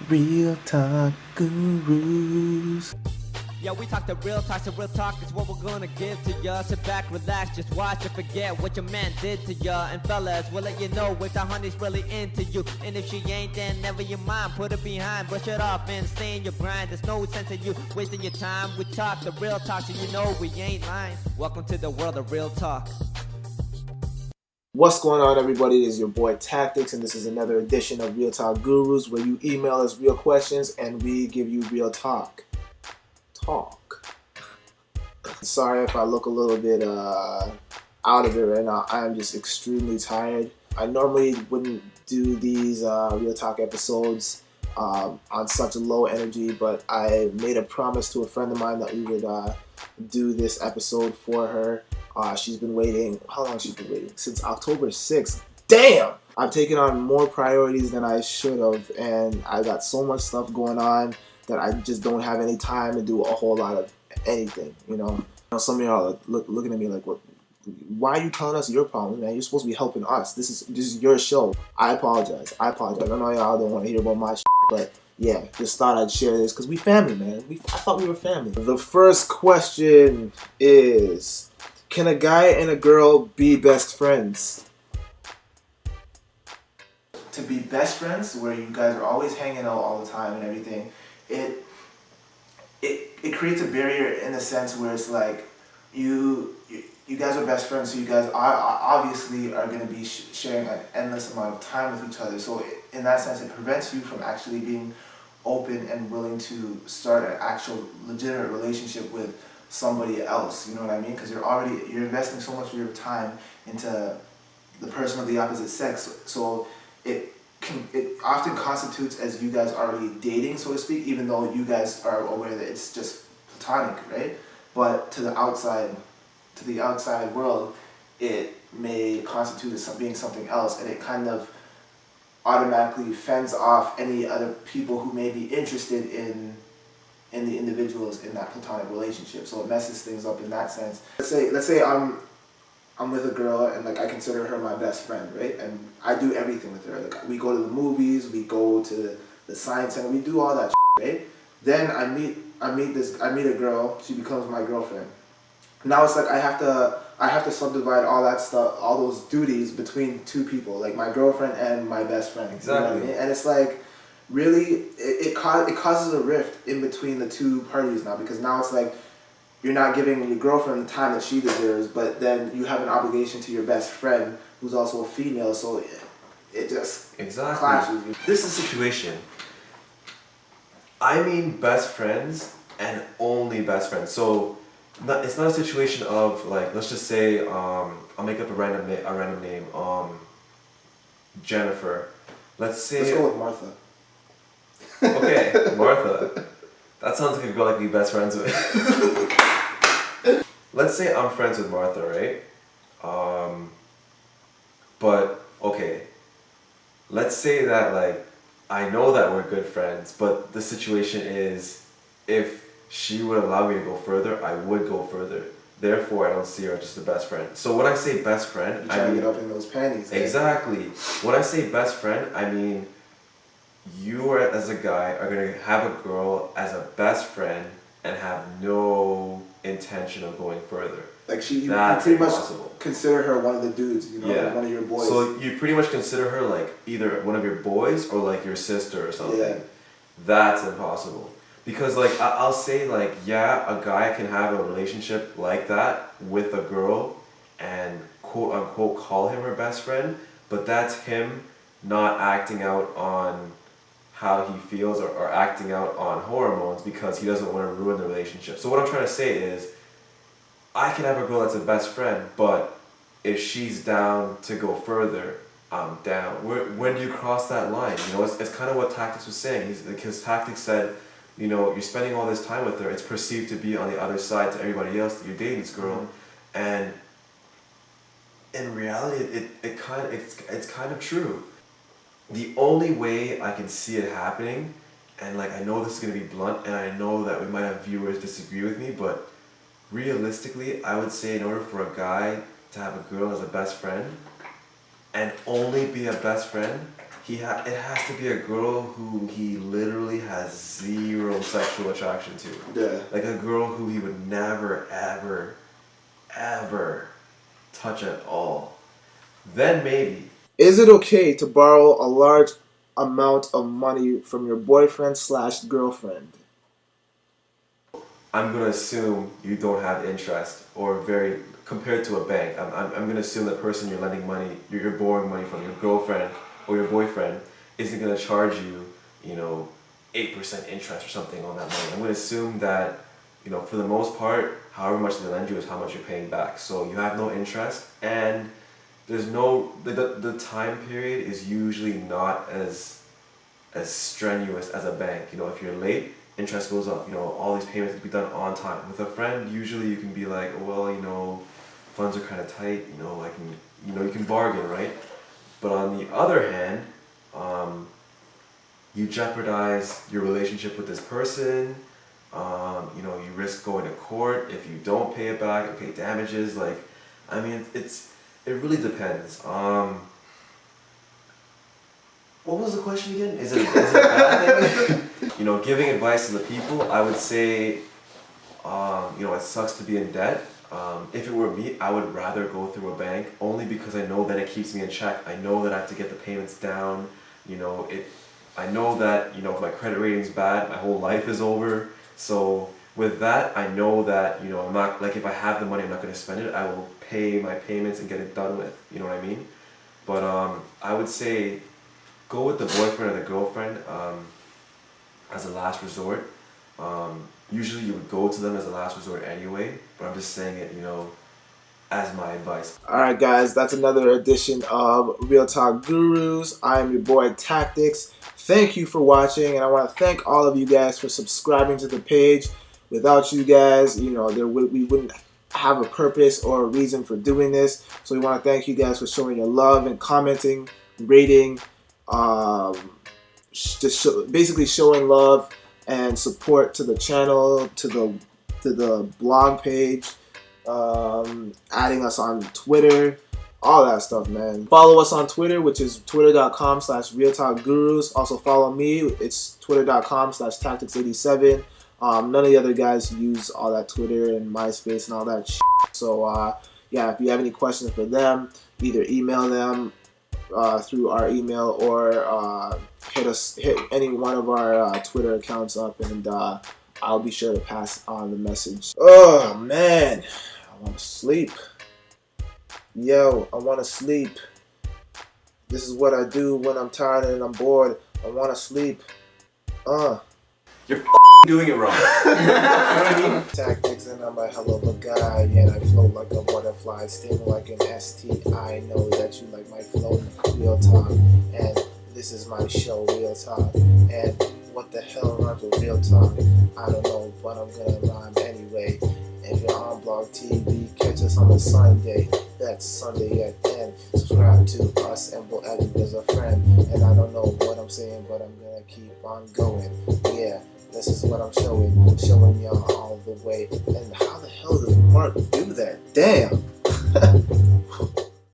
Real Talk Gurus. Yeah, we talk the real talk, so real talk is what we're gonna give to ya. Sit back, relax, just watch and forget what your man did to ya. And fellas, we'll let you know if the honey's really into you. And if she ain't, then never your mind, put it behind, brush it off and stay in your grind. There's no sense in you wasting your time. We talk the real talk, so you know we ain't lying. Welcome to the world of real talk. What's going on, everybody? It is your boy Tactics, and this is another edition of Real Talk Gurus, where you email us real questions and we give you real talk. Sorry if I look a little bit out of it right now. I am just extremely tired. I normally wouldn't do these real talk episodes on such a low energy, but I made a promise to a friend of mine that we would do this episode for her. She's been waiting. How long has she been waiting? Since October 6th. Damn! I've taken on more priorities than I should have, and I got so much stuff going on that I just don't have any time to do a whole lot of anything, you know. Some of y'all are looking at me like, "What? Why are you telling us your problems, man? You're supposed to be helping us. This is your show." I apologize. I know y'all don't want to hear about my shit, but yeah, just thought I'd share this because we family, man. I thought we were family. The first question is, can a guy and a girl be best friends? To be best friends, where you guys are always hanging out all the time and everything, it creates a barrier in the sense where it's like you guys are best friends, so you guys obviously are going to be sharing an endless amount of time with each other. So in that sense, it prevents you from actually being open and willing to start an actual legitimate relationship with somebody else. You know what I mean? Because you're investing so much of your time into the person of the opposite sex. So it often constitutes as you guys already dating, so to speak, even though you guys are aware that it's just platonic, right? But to the outside world, it may constitute as being something else, and it kind of automatically fends off any other people who may be interested in the individuals in that platonic relationship. So it messes things up in that sense. Let's say I'm with a girl and like I consider her my best friend, right? And I do everything with her. Like we go to the movies, we go to the science center, we do all that shit, right? Then I meet a girl, she becomes my girlfriend. Now it's like I have to subdivide all that stuff, all those duties between two people, like my girlfriend and my best friend. Exactly. You know what I mean? And it's like really it causes a rift in between the two parties now, because now it's like you're not giving your girlfriend the time that she deserves, but then you have an obligation to your best friend who's also a female, so it just clashes. This is a situation. I mean best friends and only best friends. So it's not a situation of like, let's just say I'll make up a random name, Jennifer. Let's go with Martha. Okay, Martha. That sounds like a girl I could be best friends with. Let's say I'm friends with Martha, right? But okay, let's say that like I know that we're good friends, but the situation is if she would allow me to go further, I would go further. Therefore, I don't see her as just a best friend. So when I say best friend, I mean, get up in those panties. Exactly. When I say best friend, I mean you are, as a guy, are going to have a girl as a best friend and have no intention of going further. Like you pretty much consider her one of the dudes, you know, yeah. like one of your boys. So you pretty much consider her like either one of your boys or like your sister or something. Yeah. That's impossible. Because like I'll say like, yeah, a guy can have a relationship like that with a girl and quote unquote call him her best friend, but that's him not acting out on how he feels or acting out on hormones because he doesn't want to ruin the relationship. So what I'm trying to say is, I can have a girl that's a best friend, but if she's down to go further, I'm down. When do you cross that line? You know, it's kind of what Tactics was saying. His Tactics said, you know, you're spending all this time with her. It's perceived to be on the other side to everybody else that you're dating this girl, and in reality, it's kind of true. The only way I can see it happening, and like I know this is gonna be blunt, and I know that we might have viewers disagree with me, but realistically, I would say in order for a guy to have a girl as a best friend, and only be a best friend, it has to be a girl who he literally has zero sexual attraction to. Yeah. Like a girl who he would never, ever, ever touch at all. Then maybe. Is it okay to borrow a large amount of money from your boyfriend / girlfriend? I'm gonna assume you don't have interest, or very compared to a bank. I'm gonna assume the person you're lending money, you're borrowing money from, your girlfriend or your boyfriend, isn't gonna charge you, 8% interest or something on that money. I'm gonna assume that, for the most part, however much they lend you is how much you're paying back. So you have no interest, and there's no the time period is usually not as strenuous as a bank. If you're late, interest goes up. All these payments can be done on time. With a friend, usually you can be like, oh, well, funds are kind of tight. I can, you can bargain, right? But on the other hand, you jeopardize your relationship with this person. You risk going to court if you don't pay it back and pay damages. It really depends. What was the question again? Is it a bad thing? Giving advice to the people, I would say, it sucks to be in debt. If it were me, I would rather go through a bank, only because I know that it keeps me in check. I know that I have to get the payments down. I know that, if my credit rating's bad, my whole life is over. So with that, I know that, I'm not, if I have the money, I'm not going to spend it. I will pay my payments and get it done with. You know what I mean? But I would say go with the boyfriend or the girlfriend as a last resort. Usually you would go to them as a last resort anyway, but I'm just saying it, as my advice. Alright guys, that's another edition of Real Talk Gurus. I am your boy Tactics. Thank you for watching, and I want to thank all of you guys for subscribing to the page. Without you guys, we wouldn't have a purpose or a reason for doing this. So we want to thank you guys for showing your love and commenting, rating, basically showing love and support to the channel, to the blog page, adding us on Twitter, all that stuff, man. Follow us on Twitter, which is twitter.com/realtalkgurus. Also follow me, it's twitter.com/tactics87. None of the other guys use all that Twitter and MySpace and all that shit. So yeah, if you have any questions for them, either email them through our email, or hit any one of our Twitter accounts up, and I'll be sure to pass on the message. Oh man, I want to sleep. Yo, I want to sleep. This is what I do when I'm tired and I'm bored. I want to sleep. You're doing it wrong. You know what I mean? Tactics, and I'm a hell of a guy, and I float like a butterfly, sting like an STI. Know that you like my flow, Real Talk, and this is my show, Real Talk. And what the hell rhymes with Real Talk? I don't know, but I'm gonna rhyme anyway. If you're on Blog TV, catch us on a Sunday. That's Sunday at 10. Subscribe to us, and we'll add you as a friend. And I don't know what I'm saying, but I'm gonna keep on going. Yeah. This is what I'm showing y'all all the way. And how the hell does Mark do that? Damn!